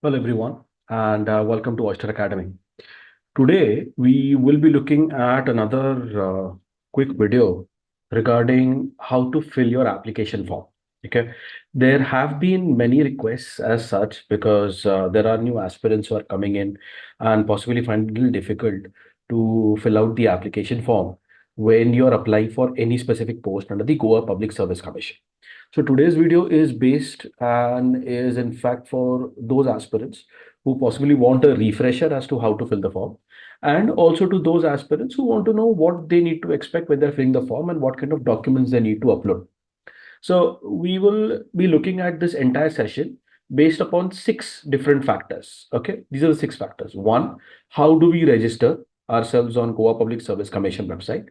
Hello, everyone, and welcome to Oyster Academy. Today, we will be looking at another quick video regarding how to fill your application form. Okay, there have been many requests as such because there are new aspirants who are coming in and possibly find it a little difficult to fill out the application form when you're applying for any specific post under the Goa Public Service Commission. So today's video is based and is in fact for those aspirants who possibly want a refresher as to how to fill the form, and also to those aspirants who want to know what they need to expect when they're filling the form and what kind of documents they need to upload. So we will be looking at this entire session based upon six different factors. Okay, these are the six factors. One, how do we register ourselves on Goa Public Service Commission website?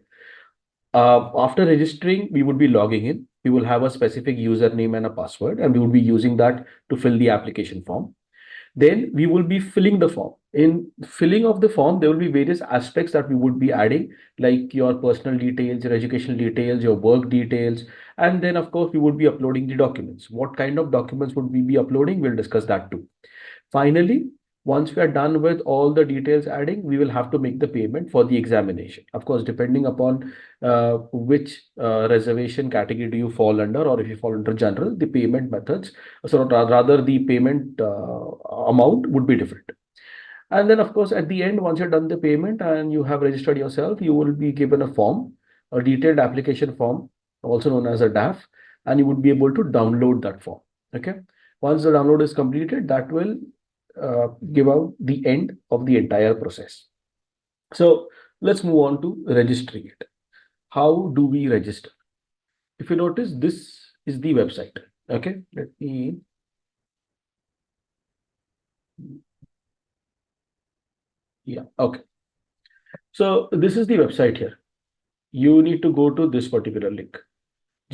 After registering, we would be logging in. We will have a specific username and a password, and we will be using that to fill the application form. Then we will be filling the form. In filling of the form, there will be various aspects that we would be adding, like your personal details, your educational details, your work details, and then of course we would be uploading the documents. What kind of documents would we be uploading? We'll discuss that too. Finally, once we are done with all the details adding, we will have to make the payment for the examination. Of course, depending upon which reservation category do you fall under, or if you fall under general, the payment methods, so rather the payment amount would be different. And then, of course, at the end, once you've done the payment and you have registered yourself, you will be given a form, a detailed application form, also known as a DAF, and you would be able to download that form. Okay. Once the download is completed, that will give out the end of the entire process. So let's move on to registering it. How do we register? If you notice, this is the website. Okay, let me. Yeah, okay. So this is the website here. You need to go to this particular link,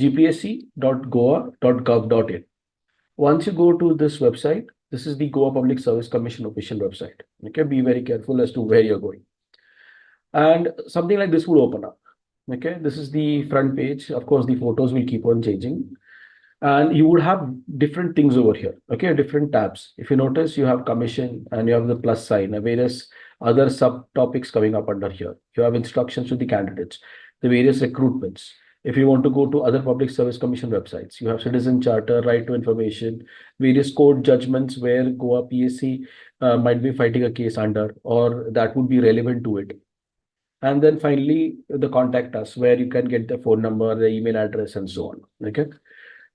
gpsc.goa.gov.in. Once you go to this website, this is the Goa Public Service Commission official website. Okay, be very careful as to where you're going. And something like this will open up. Okay, this is the front page. Of course, the photos will keep on changing. And you would have different things over here. Okay, different tabs. If you notice, you have commission and you have the plus sign and various other subtopics coming up under here. You have instructions to the candidates, the various recruitments. If you want to go to other public service commission websites, you have citizen charter, right to information, various court judgments where Goa PSC might be fighting a case under, or that would be relevant to it. And then finally, the contact us, where you can get the phone number, the email address, and so on. Okay.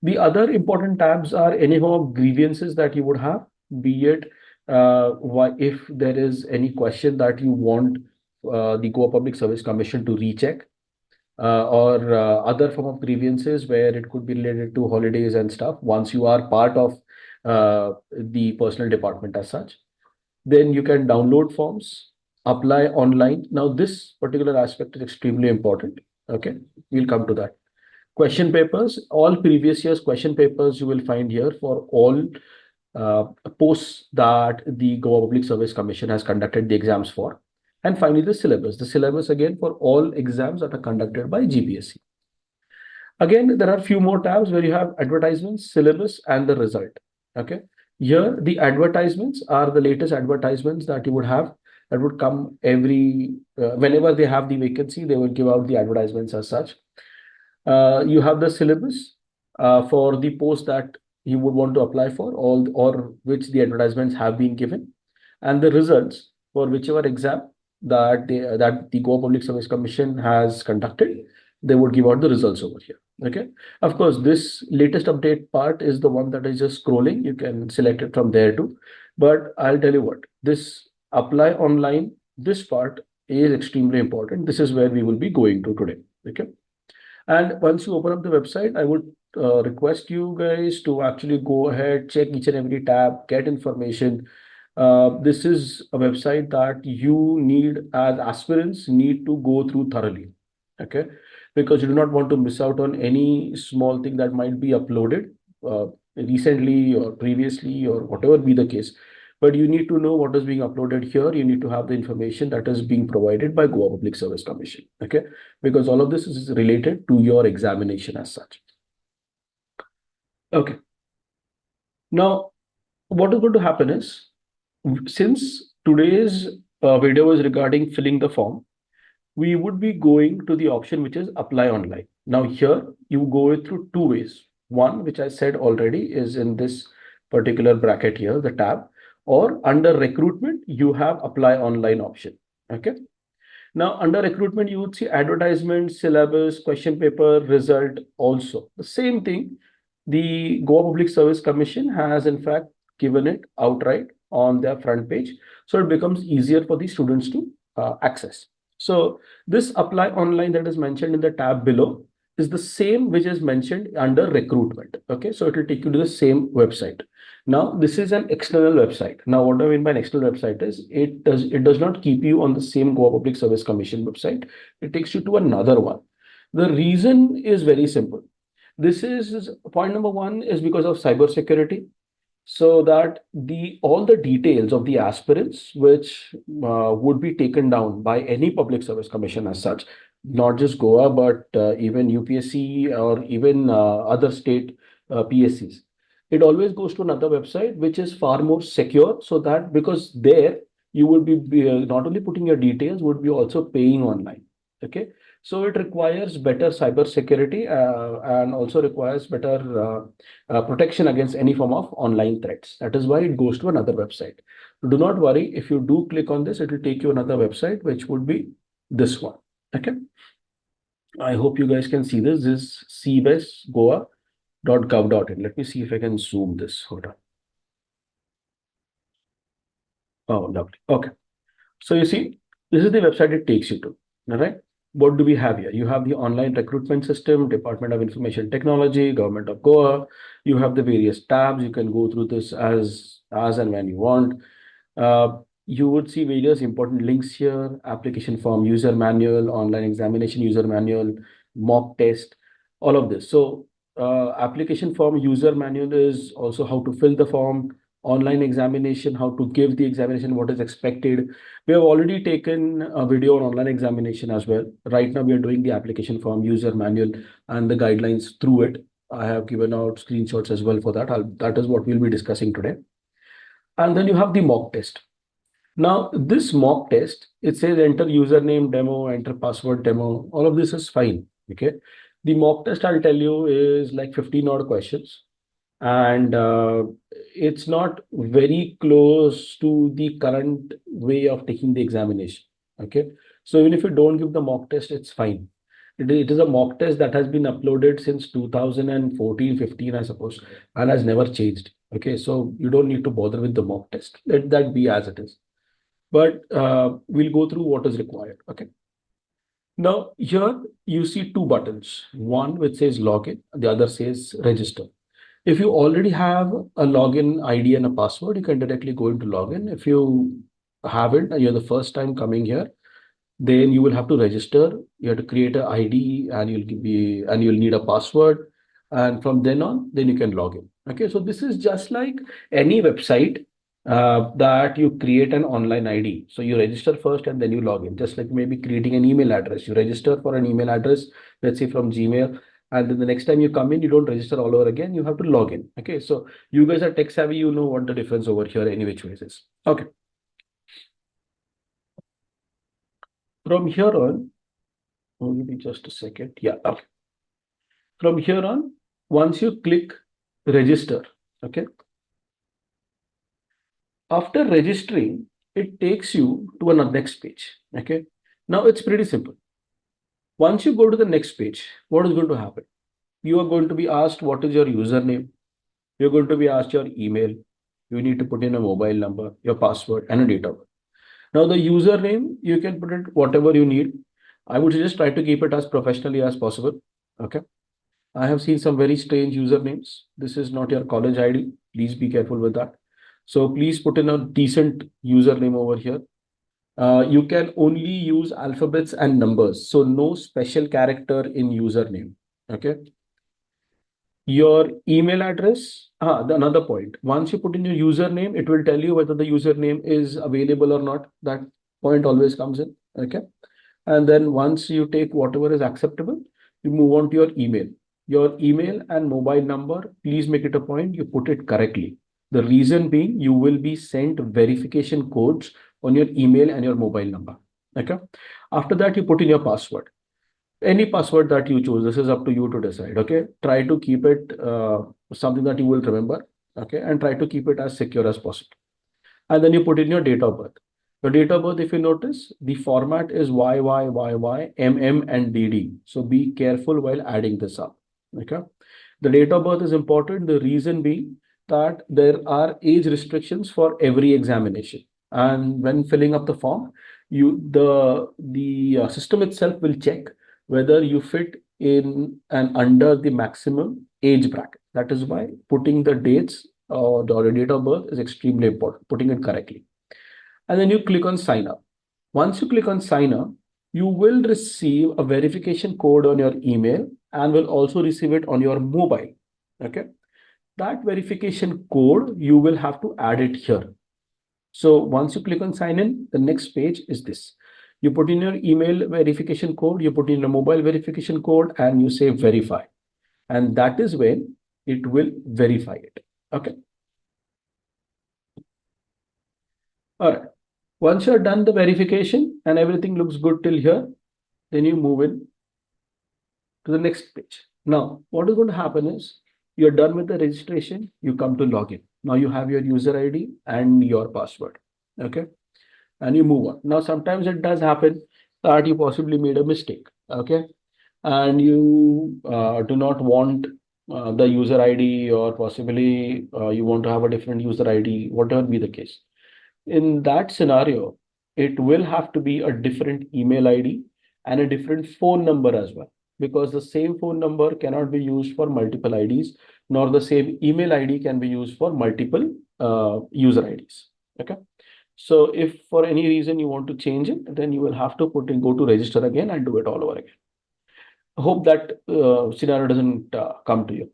The other important tabs are any form of grievances that you would have, be it if there is any question that you want the Goa Public Service Commission to recheck, or other form of grievances where it could be related to holidays and stuff. Once you are part of the personal department as such, then you can download forms, apply online. Now, this particular aspect is extremely important. Okay, we'll come to that. Question papers, all previous years question papers you will find here for all uh, posts that the Goa Public Service Commission has conducted the exams for. And finally, the syllabus. The syllabus again for all exams that are conducted by GPSC. Again, there are a few more tabs where you have advertisements, syllabus, and the result. Okay. Here, the advertisements are the latest advertisements that you would have that would come every whenever they have the vacancy, they will give out the advertisements as such. You have the syllabus for the post that you would want to apply for, all or which the advertisements have been given, and the results for whichever exam that the Goa Public Service Commission has conducted. They would give out the results over here. Okay. Of course, this latest update part is the one that is just scrolling. You can select it from there too. But I'll tell you what, this apply online, this part is extremely important. This is where we will be going to today. Okay. And once you open up the website, I would request you guys to actually go ahead, check each and every tab, get information. This is a website that you need as aspirants need to go through thoroughly. Okay, because you do not want to miss out on any small thing that might be uploaded recently or previously or whatever be the case. But you need to know what is being uploaded here. You need to have the information that is being provided by Goa Public Service Commission. Okay, because all of this is related to your examination as such. Okay. Now, what is going to happen is Since today's video is regarding filling the form, we would be going to the option which is apply online. Now here you go through two ways. One, which I said already, is in this particular bracket here, the tab, or under recruitment, you have apply online option. Okay. Now under recruitment, you would see advertisement, syllabus, question paper, result also. The same thing, the Goa Public Service Commission has in fact given it outright on their front page. So it becomes easier for the students to access. So this apply online that is mentioned in the tab below is the same which is mentioned under recruitment. Okay, so it will take you to the same website. Now this is an external website. Now what I mean by an external website is it does not keep you on the same Goa Public Service Commission website. It takes you to another one. The reason is very simple. This is point number one is because of cybersecurity, so that all the details of the aspirants which would be taken down by any public service commission as such, not just Goa, but even UPSC or even other state PSCs. It always goes to another website which is far more secure, so that because there you would be not only putting your details, would be also paying online. Okay. So it requires better cyber security and also requires better protection against any form of online threats. That is why it goes to another website. Do not worry, if you do click on this, it will take you another website, which would be this one. Okay. I hope you guys can see this. This is cbesgoa.gov.in. Let me see if I can zoom this. Hold on. Oh, lovely. Okay. So you see, this is the website it takes you to. All right. What do we have here? You have the online recruitment system, Department of Information Technology, Government of Goa. You have the various tabs. You can go through this as and when you want. You would see various important links here: application form, user manual, online examination user manual, mock test, all of this. So application form, user manual is also how to fill the form, online examination, how to give the examination, what is expected. We have already taken a video on online examination as well. Right now, we are doing the application form, user manual, and the guidelines through it. I have given out screenshots as well for that. That is what we'll be discussing today. And then you have the mock test. Now, this mock test, it says enter username demo, enter password demo. All of this is fine. Okay. The mock test, I'll tell you, is like 15 odd questions. And it's not very close to the current way of taking the examination. Okay. So even if you don't give the mock test, it's fine. It is a mock test that has been uploaded since 2014, 15, I suppose, and has never changed. Okay. So you don't need to bother with the mock test. Let that be as it is. But we'll go through what is required. Okay. Now, here you see two buttons, one which says login, the other says register. If you already have a login ID and a password, you can directly go into login. If you haven't and you're the first time coming here, then you will have to register. You have to create an ID and you'll need a password. And from then on, then you can log in. Okay, so this is just like any website that you create an online ID. So you register first and then you log in. Just like maybe creating an email address. You register for an email address, let's say from Gmail. And then the next time you come in, you don't register all over again. You have to log in. Okay, so you guys are tech savvy. You know what the difference over here any which ways is. Okay. From here on, give me just a second. Yeah. Okay. From here on, once you click register, okay. After registering, it takes you to another next page. Okay. Now it's pretty simple. Once you go to the next page, what is going to happen? You are going to be asked what is your username. You're going to be asked your email. You need to put in a mobile number, your password, and a date of birth. Now the username, you can put it whatever you need. I would just try to keep it as professionally as possible. Okay. I have seen some very strange usernames. This is not your college ID. Please be careful with that. So please put in a decent username over here. You can only use alphabets and numbers. So no special character in username. Okay. Your email address. Another point. Once you put in your username, it will tell you whether the username is available or not. That point always comes in. Okay. And then once you take whatever is acceptable, you move on to your email. Your email and mobile number, please make it a point, you put it correctly. The reason being, you will be sent verification codes on your email and your mobile number. Okay. After that, you put in your password. Any password that you choose, this is up to you to decide. Okay. Try to keep it something that you will remember. Okay. And try to keep it as secure as possible. And then you put in your date of birth. Your date of birth, if you notice, the format is YYYY, MM, and DD. So be careful while adding this up. Okay. The date of birth is important. The reason being that there are age restrictions for every examination. And when filling up the form, the system itself will check whether you fit in and under the maximum age bracket. That is why putting the dates or the date of birth is extremely important, putting it correctly. And then you click on sign up. Once you click on sign up, you will receive a verification code on your email and will also receive it on your mobile. Okay. That verification code, you will have to add it here. So once you click on sign in, the next page is this. You put in your email verification code, you put in a mobile verification code, and you say verify. And that is when it will verify it. Okay. All right. Once you're done the verification and everything looks good till here, then you move in to the next page. Now, what is going to happen is you're done with the registration, you come to login. Now you have your user ID and your password. Okay. And you move on. Now, sometimes it does happen that you possibly made a mistake. Okay. And you do not want the user ID, or possibly you want to have a different user ID, whatever be the case. In that scenario, it will have to be a different email ID and a different phone number as well, because the same phone number cannot be used for multiple IDs, nor the same email ID can be used for multiple user IDs. Okay. So if for any reason you want to change it, then you will have to go to register again and do it all over again. I hope that scenario doesn't come to you.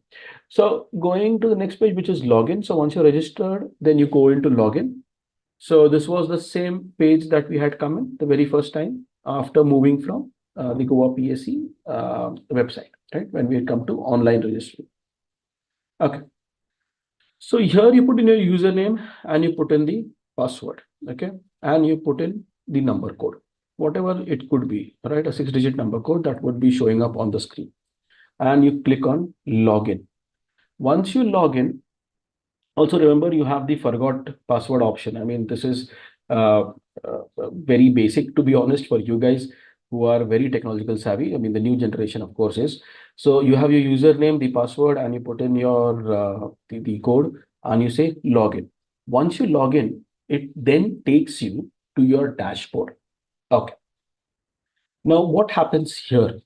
So going to the next page, which is login. So once you're registered, then you go into login. So this was the same page that we had come in the very first time after moving from the Goa PSC website, right? When we come to online registry. Okay. So here you put in your username and you put in the password, okay? And you put in the number code, whatever it could be, right? A 6-digit number code that would be showing up on the screen. And you click on login. Once you log in, also remember you have the forgot password option. I mean, this is very basic, to be honest, for you guys who are very technological savvy. I mean, the new generation, of course, is. So you have your username, the password, and you put in your the code, and you say login. Once you log in, it then takes you to your dashboard. Okay. Now, what happens here?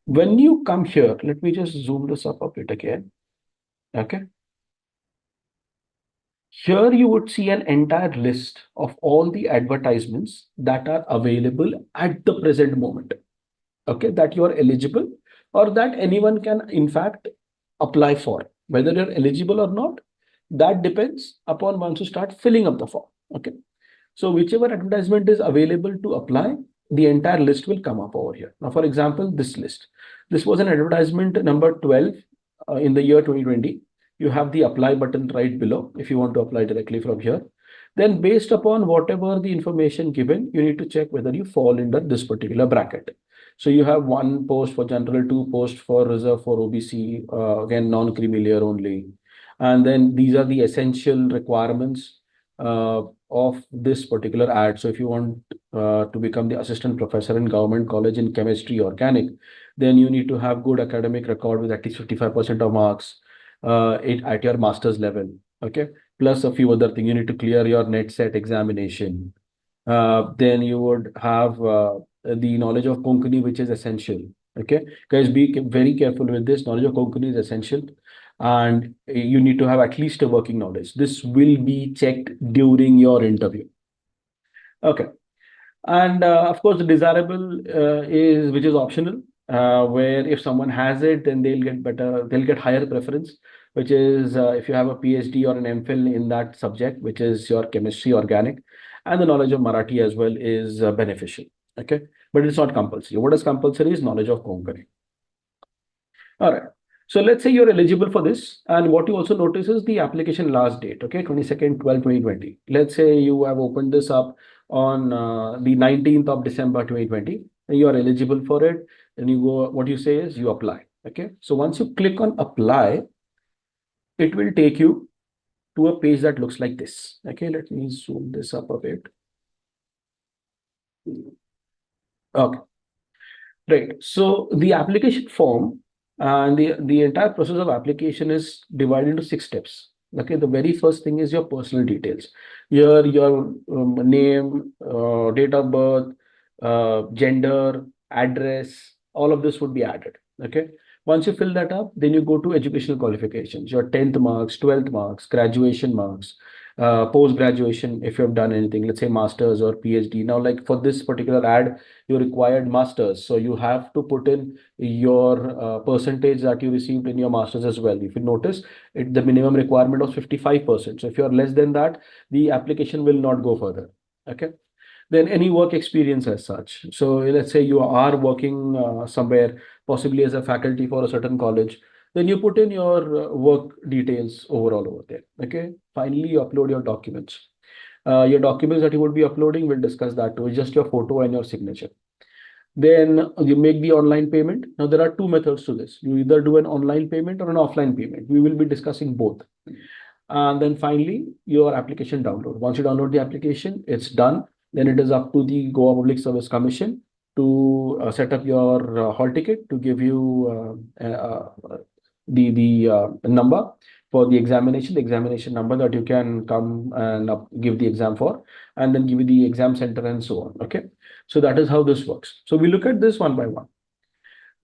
When you come here, let me just zoom this up a bit again. Okay. Here you would see an entire list of all the advertisements that are available at the present moment. Okay, that you are eligible or that anyone can in fact apply for. Whether you're eligible or not, that depends upon once you start filling up the form. Okay. So whichever advertisement is available to apply, the entire list will come up over here. Now, for example, this list. This was an advertisement number 12 in the year 2020. You have the apply button right below if you want to apply directly from here. Then based upon whatever the information given, you need to check whether you fall under this particular bracket. So you have 1 post for general, 2 posts for reserve for OBC, again, non-creamy layer only. And then these are the essential requirements of this particular ad. So if you want to become the assistant professor in government college in chemistry organic, then you need to have good academic record with at least 55% of marks at your master's level. Okay. Plus a few other things. You need to clear your net set examination. Then you would have the knowledge of Konkani, which is essential. Okay. Guys, be very careful with this. Knowledge of Konkani is essential. And you need to have at least a working knowledge. This will be checked during your interview. Okay. And of course, the desirable is which is optional, where if someone has it, then they'll get higher preference, which is if you have a PhD or an MPhil in that subject, which is your chemistry organic, and the knowledge of Marathi as well is beneficial. Okay, but it's not compulsory. What is compulsory is knowledge of Konkani. All right. So let's say you're eligible for this, and what you also notice is the application last date, okay, 22nd 12 2020. Let's say you have opened this up on the 19th of December 2020, and you are eligible for it, and you go, what you say is you apply, okay. So once you click on apply, it will take you to a page that looks like this, okay. Let me zoom this up a bit. Okay. Right. So the application form and the entire process of application is divided into 6 steps. Okay. The very first thing is your personal details. Your name, date of birth, gender, address, all of this would be added. Okay. Once you fill that up, then you go to educational qualifications, your 10th marks, 12th marks, graduation marks, post graduation, if you have done anything, let's say masters or PhD. Now, like for this particular ad, you required masters, so you have to put in your percentage that you received in your masters as well. If you notice, the minimum requirement was 55%. So if you're less than that, the application will not go further. Okay. Then any work experience as such. So let's say you are working somewhere, possibly as a faculty for a certain college, then you put in your work details overall over there. Okay. Finally, you upload your documents. Your documents that you would be uploading, we'll discuss that too, just your photo and your signature. Then you make the online payment. Now, there are two methods to this. You either do an online payment or an offline payment. We will be discussing both. And then finally, your application download. Once you download the application, it's done. Then it is up to the Goa Public Service Commission to set up your hall ticket, to give you the number for the examination number that you can come and give the exam for, and then give you the exam center and so on. Okay. So that is how this works. So we look at this one by one.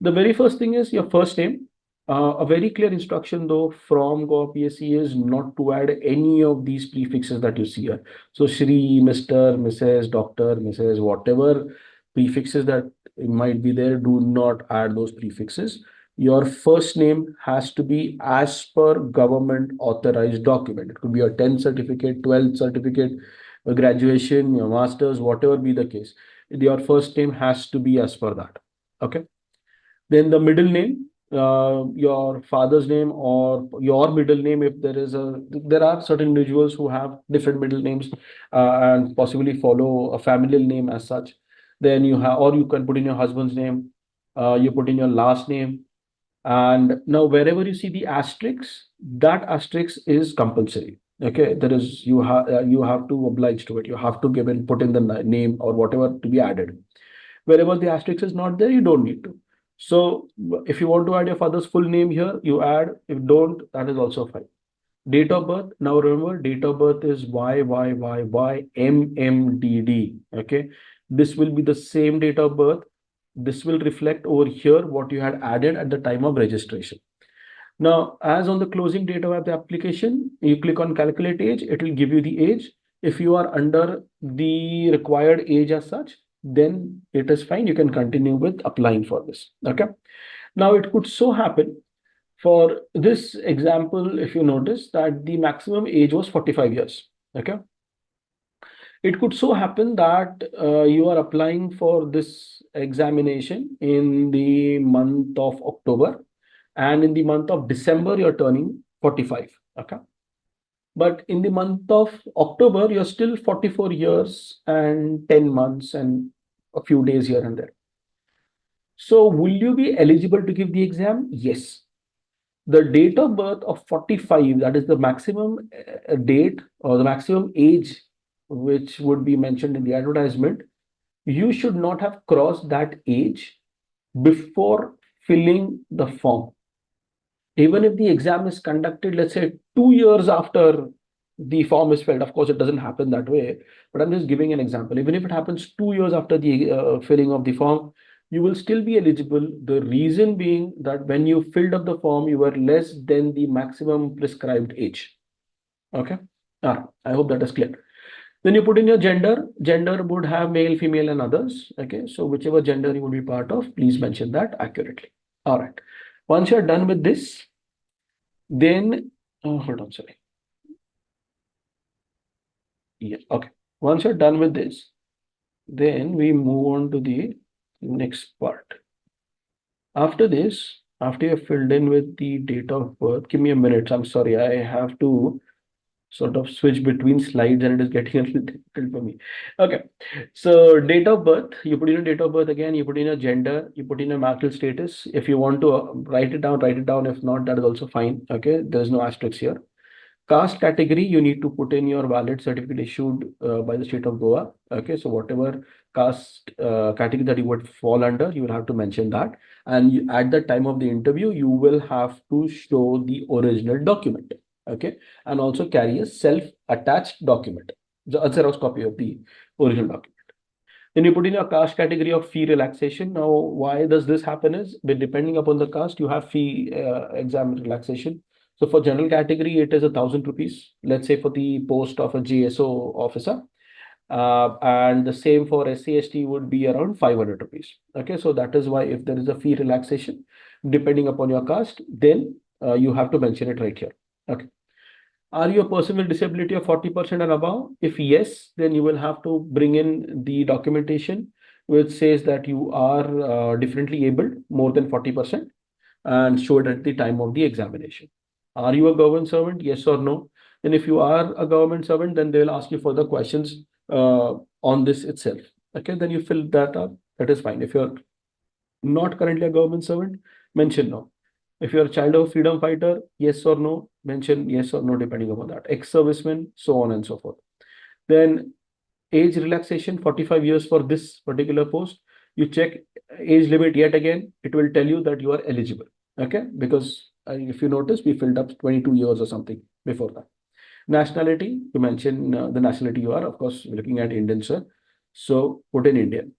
The very first thing is your first name. A very clear instruction though from Goapsc is not to add any of these prefixes that you see here. So Shri, Mr., Mrs., Doctor, Mrs., whatever prefixes that might be there, do not add those prefixes. Your first name has to be as per government authorized document. It could be a 10th certificate, 12th certificate, a graduation, your master's, whatever be the case. Your first name has to be as per that. Okay. Then the middle name, your father's name or your middle name, if there are certain individuals who have different middle names and possibly follow a familial name as such. Then you have, or you can put in your husband's name, you put in your last name. And now wherever you see the asterisk, that asterisk is compulsory. Okay, there is, you have to oblige to it. You have to put in the name or whatever to be added. Wherever the asterisk is not there, you don't need to. So if you want to add your father's full name here, you add. If don't, that is also fine. Date of birth. Now remember, date of birth is YYYYMMDD. Okay. This will be the same date of birth. This will reflect over here what you had added at the time of registration. Now, as on the closing date of the application, you click on calculate age, it will give you the age. If you are under the required age as such, then it is fine. You can continue with applying for this. Okay. Now, it could so happen for this example, if you notice that the maximum age was 45 years. Okay. It could so happen that you are applying for this examination in the month of October, and in the month of December, you're turning 45. Okay. But in the month of October, you're still 44 years and 10 months and a few days here and there. So will you be eligible to give the exam? Yes. The date of birth of 45, that is the maximum date or the maximum age which would be mentioned in the advertisement, you should not have crossed that age before filling the form. Even if the exam is conducted, let's say 2 years after the form is filled, of course, it doesn't happen that way, but I'm just giving an example. Even if it happens 2 years after the filling of the form, you will still be eligible. The reason being that when you filled up the form, you were less than the maximum prescribed age. Okay. I hope that is clear. Then you put in your gender. Gender would have male, female, and others. Okay. So whichever gender you would be part of, please mention that accurately. All right. Once you're done with this, then hold on, sorry. Yeah, okay. Once you're done with this, then we move on to the next part. After this, after you've filled in with the date of birth, give me a minute. I'm sorry, I have to sort of switch between slides and it is getting a little difficult for me. Okay, so date of birth, you put in a date of birth again, you put in a gender, you put in a marital status. If you want to write it down, write it down. If not, that is also fine. Okay, there's no asterisk here. Caste category, you need to put in your valid certificate issued by the state of Goa. Okay, so whatever caste category that you would fall under, you will have to mention that. And at the time of the interview, you will have to show the original document. Okay, and also carry a self-attached document, a Xerox copy of the original document. Then you put in a caste category of fee relaxation. Now, why does this happen is, depending upon the caste, you have fee exam relaxation. So for general category, it is 1,000 rupees. Let's say for the post of a GSO officer. And the same for SC/ST would be around 500 rupees. Okay, so that is why if there is a fee relaxation, depending upon your caste, then you have to mention it right here. Okay. Are you a person with disability of 40% and above? If yes, then you will have to bring in the documentation which says that you are differently abled more than 40% and show it at the time of the examination. Are you a government servant? Yes or no? And if you are a government servant, then they will ask you further questions on this itself. Okay, then you fill that up. That is fine. If you're not currently a government servant, mention no. If you're a child of a freedom fighter, yes or no, mention yes or no, depending upon that. Ex-serviceman, so on and so forth. Then age relaxation, 45 years for this particular post. You check age limit yet again, it will tell you that you are eligible. Okay, because if you notice, we filled up 22 years or something before that. Nationality, you mention the nationality you are. Of course, we're looking at Indian, sir. So put in Indian.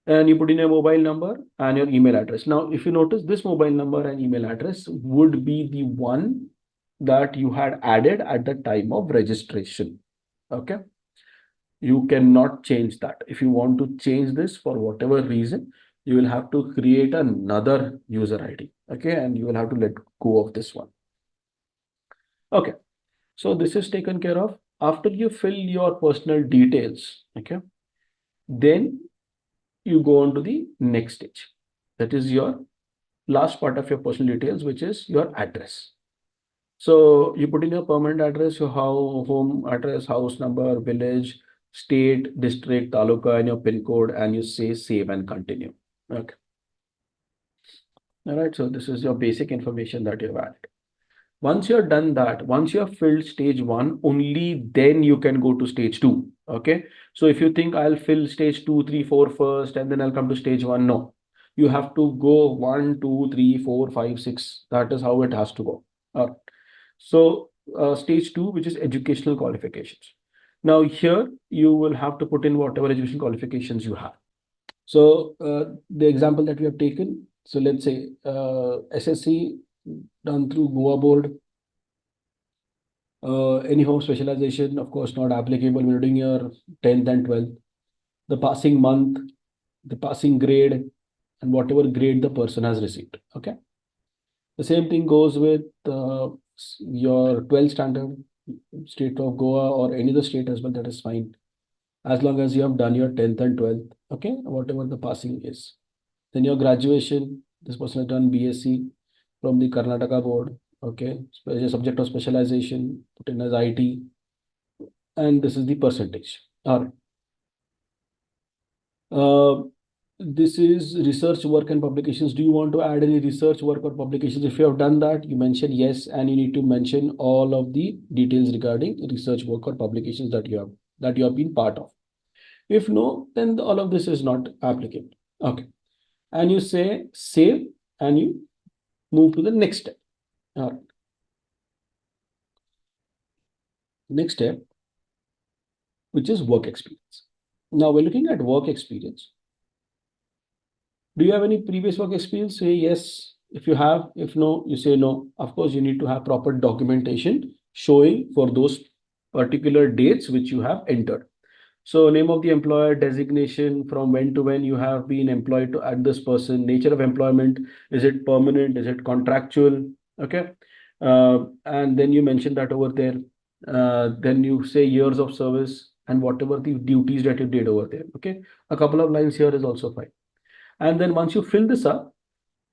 And you put in a mobile number and your email address. Now, if you notice, this mobile number and email address would be the one that you had added at the time of registration. Okay. You cannot change that. If you want to change this for whatever reason, you will have to create another user ID. Okay. And you will have to let go of this one. Okay. So this is taken care of. After you fill your personal details, okay, then you go on to the next stage. That is your last part of your personal details, which is your address. So you put in your permanent address, your home address, house number, village, state, district, taluka, and your pin code, and you say save and continue. Okay. All right. So this is your basic information that you've added. Once you're done that, once you have filled stage 1, only then you can go to stage 2. Okay. So if you think I'll fill stage 2, 3, 4 first, and then I'll come to stage 1, no. You have to go 1, 2, 3, 4, 5, 6. That is how it has to go. All right. So stage 2, which is educational qualifications. Now here you will have to put in whatever education qualifications you have. So the example that we have taken, so let's say SSC done through Goa board. Any home specialization, of course, not applicable when you're doing your 10th and 12th. The passing month, the passing grade, and whatever grade the person has received. Okay. The same thing goes with your 12th standard, state of Goa or any other state as well, that is fine. As long as you have done your 10th and 12th, okay, whatever the passing is. Then your graduation, this person has done BSc from the Karnataka board, okay, subject of specialization, put in as IT, and this is the percentage. All right. This is research work and publications. Do you want to add any research work or publications? If you have done that, you mention yes, and you need to mention all of the details regarding research work or publications that you have been part of. If no, then all of this is not applicable. Okay. And you say save and you move to the next step. All right. Next step, which is work experience. Now we're looking at work experience. Do you have any previous work experience? Say yes. If you have, if no, you say no. Of course, you need to have proper documentation showing for those particular dates which you have entered. So name of the employer, designation, from when to when you have been employed at this person, nature of employment, is it permanent, is it contractual? Okay. And then you mention that over there. Then you say years of service and whatever the duties that you did over there. Okay. A couple of lines here is also fine. And then once you fill this up,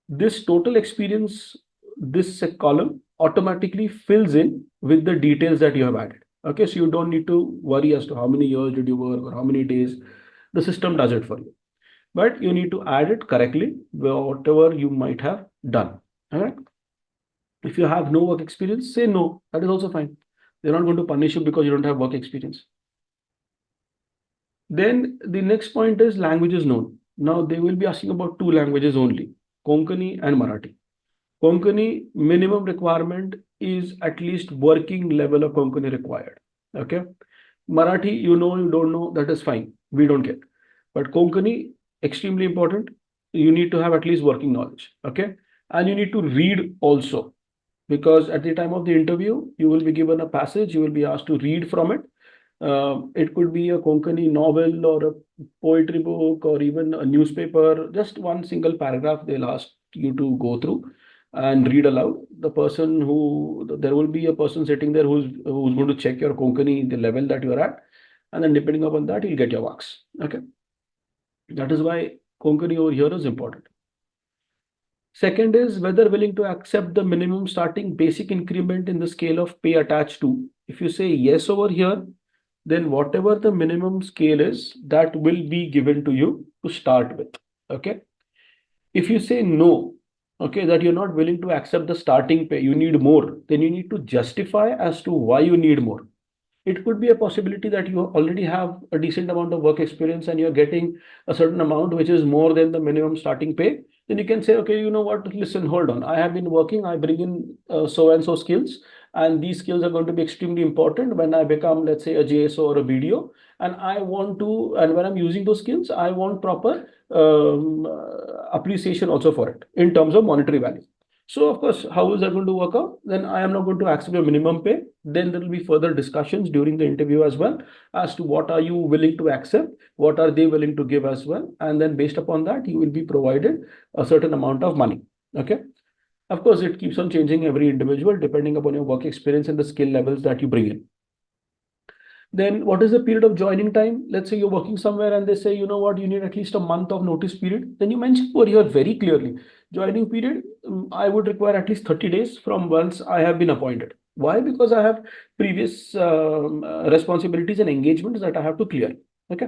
this total experience, this column automatically fills in with the details that you have added. Okay, so you don't need to worry as to how many years did you work or how many days. The system does it for you, but you need to add it correctly, whatever you might have done. All right. If you have no work experience, say no. That is also fine. They're not going to punish you because you don't have work experience. Then the next point is languages known. Now they will be asking about two languages only, Konkani and Marathi. Konkani minimum requirement is at least working level of Konkani required. Okay. Marathi, you know, you don't know, that is fine. We don't care. But Konkani, extremely important. You need to have at least working knowledge. Okay. And you need to read also, because at the time of the interview, you will be given a passage, you will be asked to read from it. It could be a Konkani novel or a poetry book or even a newspaper, just one single paragraph they'll ask you to go through and read aloud. There will be a person sitting there who's going to check your Konkani, the level that you're at, and then depending upon that, you'll get your marks. Okay. That is why Konkani over here is important. Second is whether willing to accept the minimum starting basic increment in the scale of pay attached to. If you say yes over here, then whatever the minimum scale is, that will be given to you to start with. Okay. If you say no, okay, that you're not willing to accept the starting pay, you need more, then you need to justify as to why you need more. It could be a possibility that you already have a decent amount of work experience and you're getting a certain amount which is more than the minimum starting pay. Then you can say, okay, you know what, listen, hold on. I have been working, I bring in so and so skills, and these skills are going to be extremely important when I become, let's say, a JSO or a BDO. And and when I'm using those skills, I want proper appreciation also for it in terms of monetary value. So of course, how is that going to work out? Then I am not going to accept your minimum pay. Then there will be further discussions during the interview as well as to what are you willing to accept, what are they willing to give as well. And then based upon that, you will be provided a certain amount of money. Okay. Of course, it keeps on changing every individual depending upon your work experience and the skill levels that you bring in. Then what is the period of joining time? Let's say you're working somewhere and they say, you know what, you need at least a month of notice period. Then you mention over here very clearly, joining period, I would require at least 30 days from once I have been appointed. Why? Because I have previous responsibilities and engagements that I have to clear. Okay.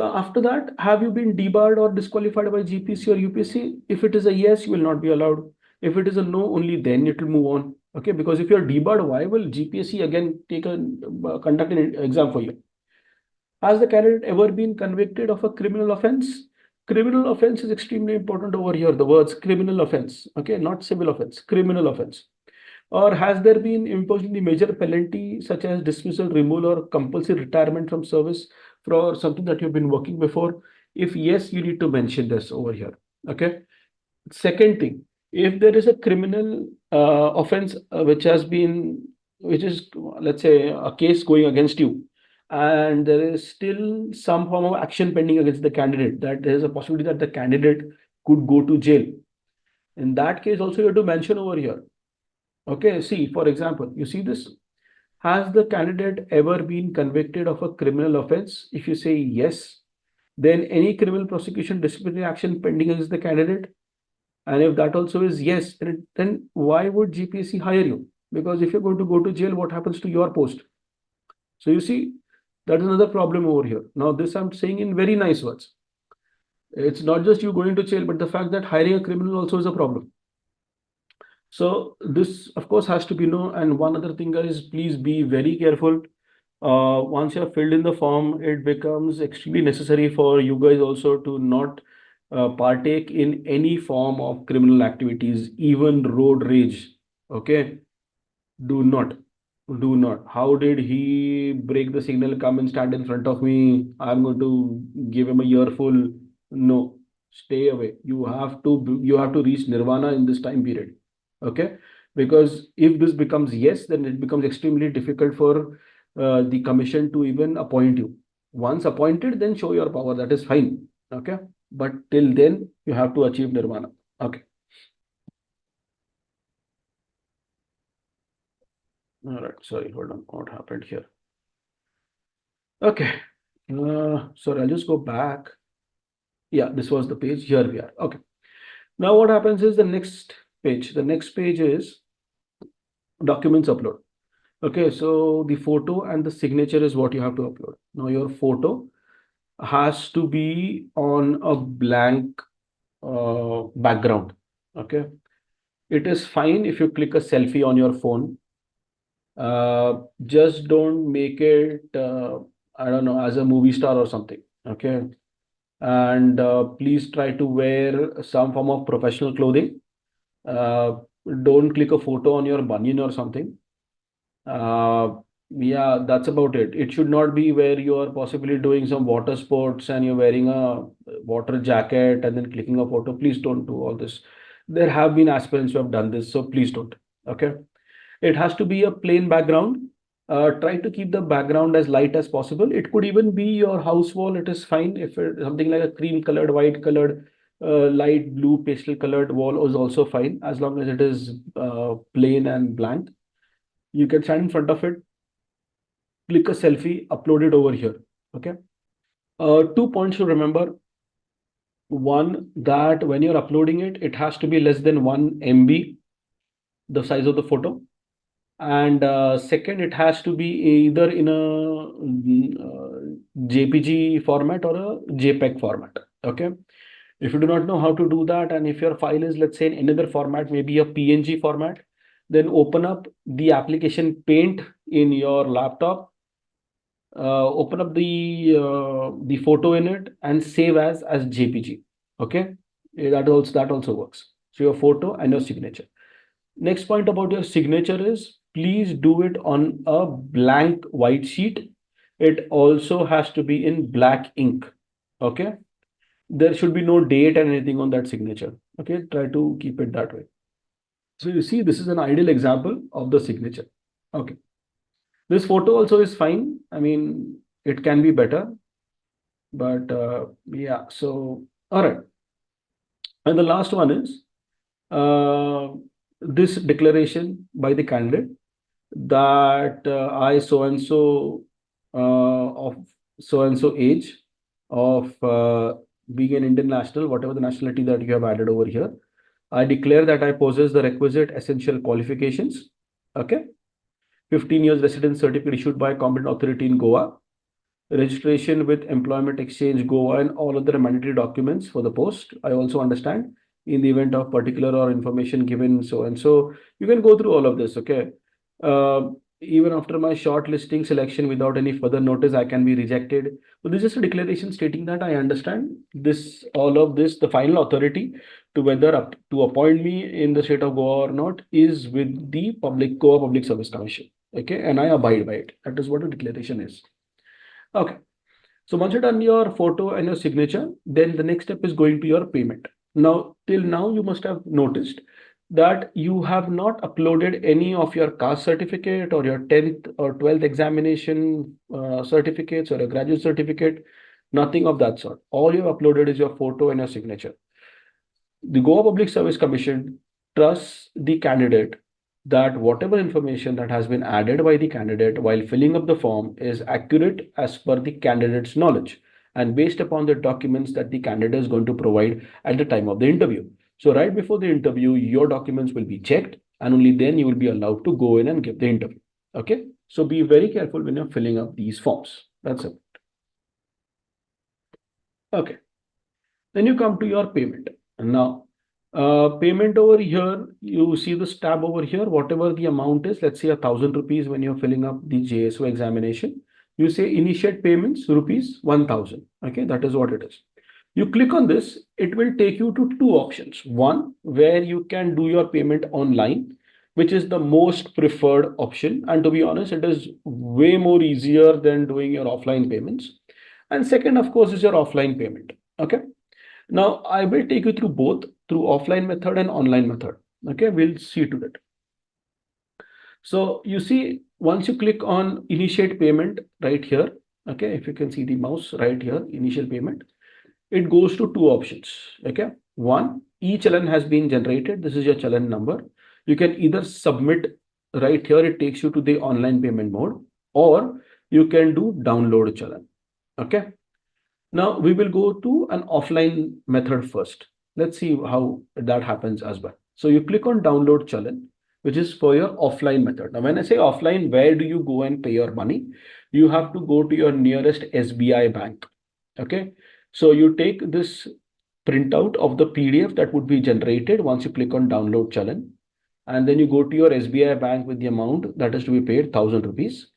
After that, have you been debarred or disqualified by GPC or UPSC? If it is a yes, you will not be allowed. If it is a no, only then it will move on. Okay, because if you're debarred, why will GPSC again conduct an exam for you? Has the candidate ever been convicted of a criminal offense? Criminal offense is extremely important over here. The words criminal offense, okay, not civil offense, criminal offense. Or has there been imposed any major penalty such as dismissal, removal, or compulsory retirement from service for something that you've been working before? If yes, you need to mention this over here. Okay. Second thing, if there is a criminal offense which is, let's say, a case going against you, and there is still some form of action pending against the candidate, that there is a possibility that the candidate could go to jail. In that case, also you have to mention over here. Okay, see, for example, you see this. Has the candidate ever been convicted of a criminal offense? If you say yes, then any criminal prosecution, disciplinary action pending against the candidate. And if that also is yes, then why would GPSC hire you? Because if you're going to go to jail, what happens to your post? So you see, that is another problem over here. Now, this I'm saying in very nice words. It's not just you going to jail, but the fact that hiring a criminal also is a problem. So this, of course, has to be known. And one other thing is, please be very careful. Once you have filled in the form, it becomes extremely necessary for you guys also to not partake in any form of criminal activities, even road rage. Okay, do not, do not. How did he break the signal, come and stand in front of me? I'm going to give him a earful. No, stay away. You have to reach nirvana in this time period. Okay, because if this becomes yes, then it becomes extremely difficult for the commission to even appoint you. Once appointed, then show your power. That is fine. Okay, but till then, you have to achieve nirvana. Okay. All right. Sorry, hold on. What happened here? Okay. Sorry, I'll just go back. Yeah, this was the page. Here we are. Okay. Now what happens is the next page is documents upload. Okay, so the photo and the signature is what you have to upload. Now your photo has to be on a blank background. Okay, it is fine if you click a selfie on your phone. Just don't make it, I don't know, as a movie star or something. Okay, and please try to wear some form of professional clothing. Uh, don't click a photo on your bunion or something. Uh, yeah, that's about it. It should not be where you are possibly doing some water sports and you're wearing a water jacket and then clicking a photo. Please don't do all this. There have been aspirants who have done this, so please don't. Okay. It has to be a plain background. Try to keep the background as light as possible. It could even be your house wall. It is fine if it, something like a cream colored, white colored, light blue, pastel colored wall is also fine as long as it is plain and blank. You can stand in front of it, click a selfie, upload it over here. Okay. 2 points to remember. One, that when you're uploading it, it has to be less than 1 MB, the size of the photo. And second, it has to be either in a JPG format or a JPEG format. Okay. If you do not know how to do that, and if your file is, let's say, in another format, maybe a PNG format, then open up the application Paint in your laptop, open up the photo in it and save as JPG. Okay, that also works. So your photo and your signature. Next point about your signature is please do it on a blank white sheet. It also has to be in black ink. Okay, there should be no date and anything on that signature. Okay, try to keep it that way. So you see, this is an ideal example of the signature. Okay. This photo also is fine. I mean, it can be better, but yeah. So, all right. And the last one is uh, this declaration by the candidate that I so and so of so and so age of being an Indian national, whatever the nationality that you have added over here. I declare that I possess the requisite essential qualifications. Okay. 15 years residence certificate issued by a competent authority in Goa, registration with Employment Exchange Goa, and all other mandatory documents for the post. I also understand in the event of particular or information given so and so, you can go through all of this. Okay. Even after my short listing selection without any further notice, I can be rejected. So this is just a declaration stating that I understand this, all of this, the final authority to whether up to appoint me in the state of Goa or not is with the Goa Public Service Commission. Okay, and I abide by it. That is what a declaration is. Okay. So once you've done your photo and your signature, then the next step is going to your payment. Now, till now, you must have noticed that you have not uploaded any of your caste certificate or your 10th or 12th examination certificates or a graduate certificate, nothing of that sort. All you have uploaded is your photo and your signature. The Goa Public Service Commission trusts the candidate that whatever information that has been added by the candidate while filling up the form is accurate as per the candidate's knowledge and based upon the documents that the candidate is going to provide at the time of the interview. So right before the interview, your documents will be checked and only then you will be allowed to go in and give the interview. Okay. So be very careful when you're filling up these forms. That's it. Okay. Then you come to your payment. And now, payment over here, you see this tab over here, whatever the amount is, let's say 1,000 rupees when you're filling up the JSO examination. You say initiate payments, rupees 1,000. Okay, that is what it is. You click on this, it will take you to two options. One, where you can do your payment online, which is the most preferred option. And to be honest, it is way more easier than doing your offline payments. And second, of course, is your offline payment. Okay. Now, I will take you through both through offline method and online method. Okay, we'll see to that. So you see, once you click on initiate payment right here, okay, if you can see the mouse right here, initial payment, it goes to two options. Okay, one, e-challan has been generated. This is your challan number. You can either submit right here, it takes you to the online payment mode, or you can do download challan. Okay. Now we will go to an offline method first. Let's see how that happens as well. So you click on download Chalan, which is for your offline method. Now, when I say offline, where do you go and pay your money? You have to go to your nearest SBI bank. Okay. So you take this printout of the PDF that would be generated once you click on download Chalan. And then you go to your SBI bank with the amount that is to be paid, 1,000 rupees,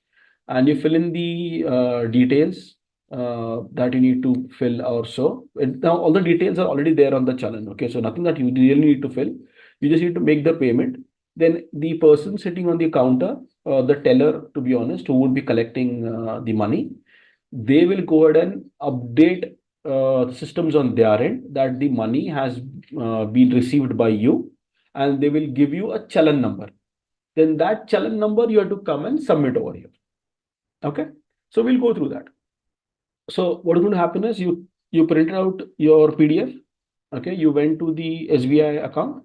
and you fill in the details that you need to fill or so. And now all the details are already there on the challenge. Okay, so nothing that you really need to fill. You just need to make the payment. Then the person sitting on the counter, the teller, to be honest, who would be collecting the money, they will go ahead and update systems on their end that the money has been received by you, and they will give you a challan number. Then that challan number you have to come and submit over here. Okay, so we'll go through that. So what is going to happen is you printed out your PDF. Okay, you went to the SBI account.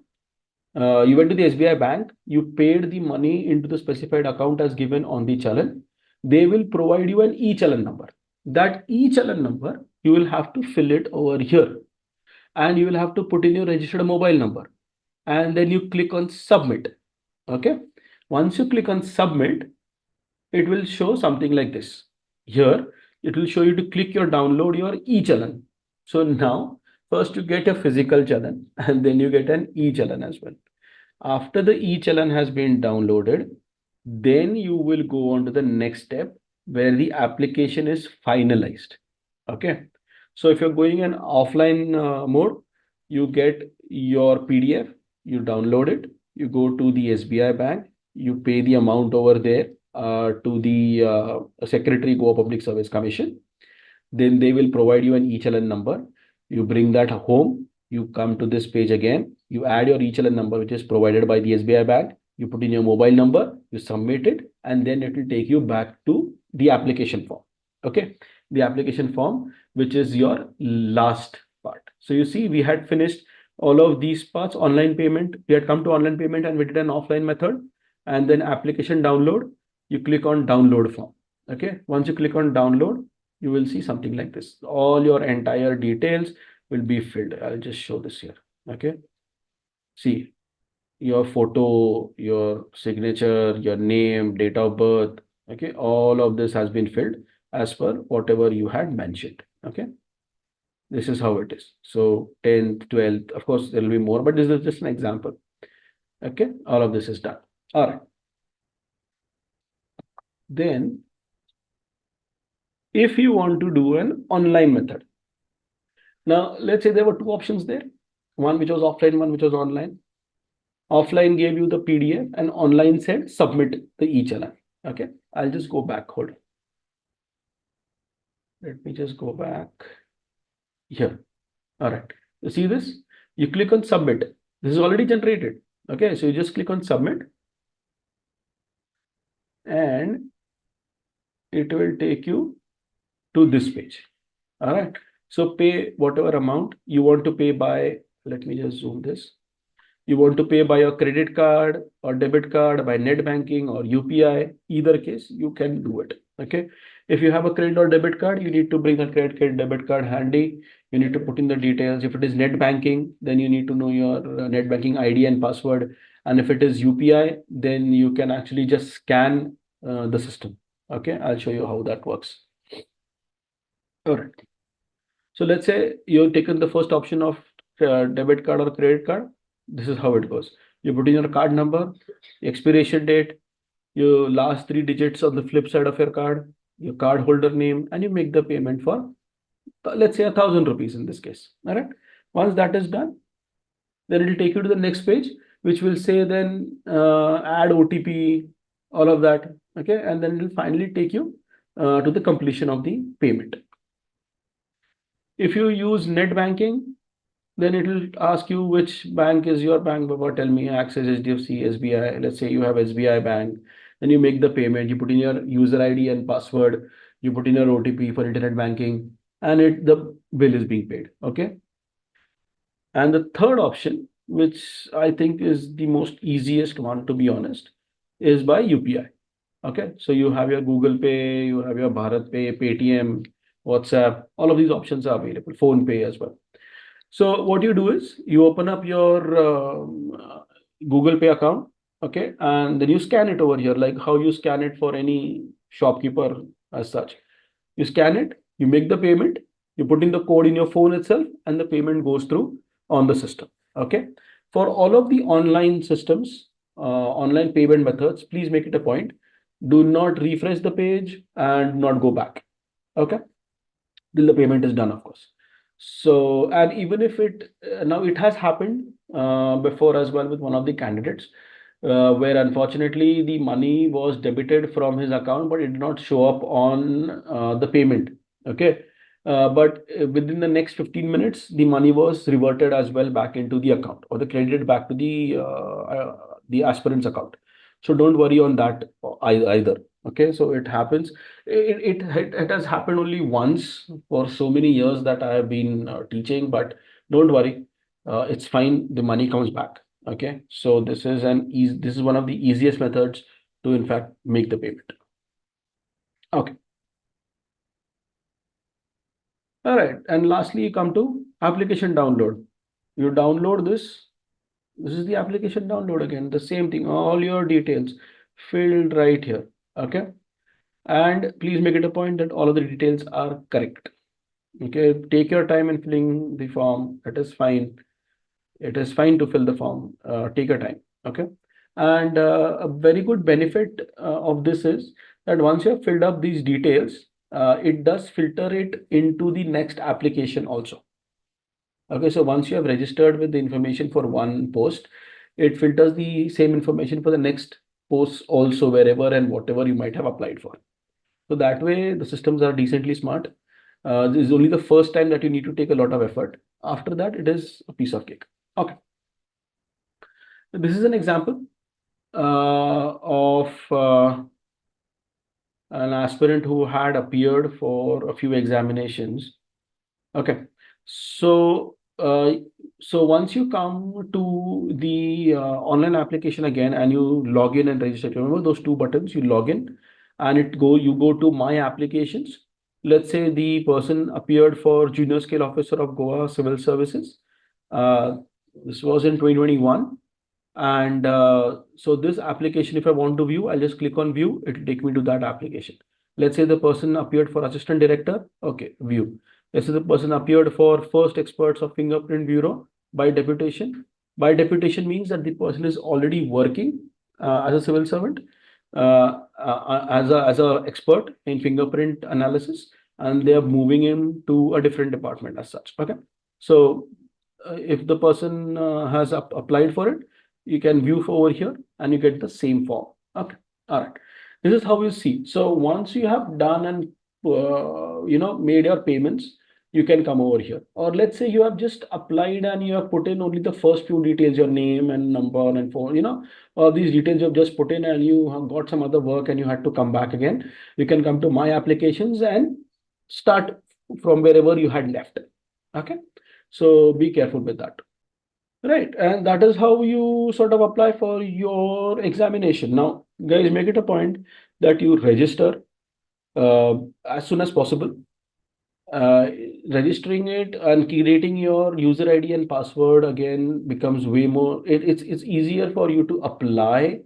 You went to the SBI bank. You paid the money into the specified account as given on the challan. They will provide you an e-challan number. That e-challan number you will have to fill it over here, and you will have to put in your registered mobile number, and then you click on submit. Okay, once you click on submit, it will show something like this. Here, it will show you to click your download your e-challan. So now, first you get a physical challan and then you get an e-challan as well. After the e-challan has been downloaded, then you will go on to the next step where the application is finalized. Okay. So if you're going in offline mode, you get your PDF, you download it, you go to the SBI bank, you pay the amount over there to the Secretary Goa Public Service Commission. Then they will provide you an e-challan number. You bring that home. You come to this page again. You add your e-challan number, which is provided by the SBI bank. You put in your mobile number. You submit it, and then it will take you back to the application form. Okay, the application form, which is your last part. So you see, we had finished all of these parts. Online payment. We had come to online payment, and we did an offline method, and then application download. You click on download form. Okay, once you click on download, you will see something like this. All your entire details will be filled. I'll just show this here. Okay, see your photo, your signature, your name, date of birth. Okay, all of this has been filled as per whatever you had mentioned. Okay, this is how it is. So 10th, 12th, of course there will be more, but this is just an example. Okay, all of this is done. All right. Then if you want to do an online method, now let's say there were two options there, one which was offline, one which was online. Offline gave you the PDF, and online said submit the e-challan. Okay, I'll just go back. Hold on. Let me just go back here. All right, you see this? You click on submit. This is already generated. Okay, so you just click on submit, and it will take you to this page. All right, so pay whatever amount you want to pay by. Let me just zoom this. You want to pay by your credit card or debit card, by net banking or UPI, either case, you can do it. Okay. If you have a credit or debit card, you need to bring the credit debit card handy. You need to put in the details. If it is net banking, then you need to know your net banking ID and password. And if it is UPI, then you can actually just scan the system. Okay. I'll show you how that works. All right. So let's say you've taken the first option of debit card or credit card. This is how it goes. You put in your card number, expiration date, your last three digits on the flip side of your card, your card holder name, and you make the payment for, let's say, 1,000 rupees in this case. All right. Once that is done, then it will take you to the next page, which will say then add OTP, all of that. Okay. And then it will finally take you to the completion of the payment. If you use net banking, then it will ask you which bank is your bank. Baba, tell me, Axis, HDFC, SBI. Let's say you have SBI bank. Then you make the payment. You put in your user ID and password. You put in your OTP for internet banking, and the bill is being paid. Okay. And the third option, which I think is the most easiest one, to be honest, is by UPI. Okay. So you have your Google Pay, you have your Bharat Pay, Paytm, WhatsApp. All of these options are available. Phone Pay as well. So what you do is you open up your Google Pay account, okay, and then you scan it over here, like how you scan it for any shopkeeper as such. You scan it, you make the payment, you put in the code in your phone itself, and the payment goes through on the system. Okay. For all of the online systems, online payment methods, please make it a point. Do not refresh the page and not go back. Okay. Till the payment is done, of course. So, and even if it now it has happened before as well with one of the candidates, where unfortunately the money was debited from his account, but it did not show up on the payment. Okay. But within the next 15 minutes, the money was reverted as well back into the account, or the credited back to the aspirant's account. So don't worry on that either. Okay, so it happens. It has happened only once for so many years that I have been teaching, but don't worry, it's fine. The money comes back. Okay, so this is one of the easiest methods to in fact make the payment. Okay, all right, and lastly, you come to application download. You download this. This is the application download again. The same thing. All your details filled right here. Okay, and please make it a point that all of the details are correct. Okay, take your time in filling the form. It is fine. It is fine to fill the form. Take your time. Okay. And a very good benefit of this is that once you have filled up these details, it does filter it into the next application also. Okay, so once you have registered with the information for one post, it filters the same information for the next post also, wherever and whatever you might have applied for. So that way, the systems are decently smart. This is only the first time that you need to take a lot of effort. After that, it is a piece of cake. Okay. This is an example of an aspirant who had appeared for a few examinations. Okay. So, once you come to the online application again and you log in and register, remember those two buttons, you log in and you go to my applications. Let's say the person appeared for Junior Scale Officer of Goa Civil Services. This was in 2021. And so this application, if I want to view, I'll just click on view. It will take me to that application. Let's say the person appeared for assistant director. Okay, view. Let's say the person appeared for first experts of fingerprint bureau by deputation. By deputation means that the person is already working as a civil servant, as a expert in fingerprint analysis, and they are moving him to a different department as such. Okay, so if the person has applied for it, you can view over here and you get the same form. Okay, all right. This is how you see. So once you have done and made your payments, you can come over here. Or let's say you have just applied and you have put in only the first few details, your name and number and phone, all these details you have just put in and you have got some other work and you had to come back again. You can come to my applications and start from wherever you had left. Okay, so be careful with that. Right, and that is how you sort of apply for your examination. Now, guys, make it a point that you register as soon as possible. Registering it and creating your user ID and password again becomes way more. It's easier for you to apply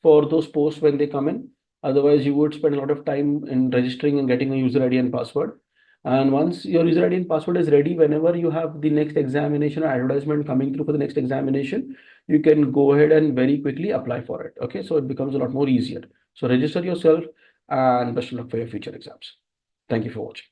for those posts when they come in. Otherwise, you would spend a lot of time in registering and getting a user ID and password. And once your user ID and password is ready, whenever you have the next examination or advertisement coming through for the next examination, you can go ahead and very quickly apply for it. Okay, so it becomes a lot more easier. So register yourself and best of luck for your future exams. Thank you for watching.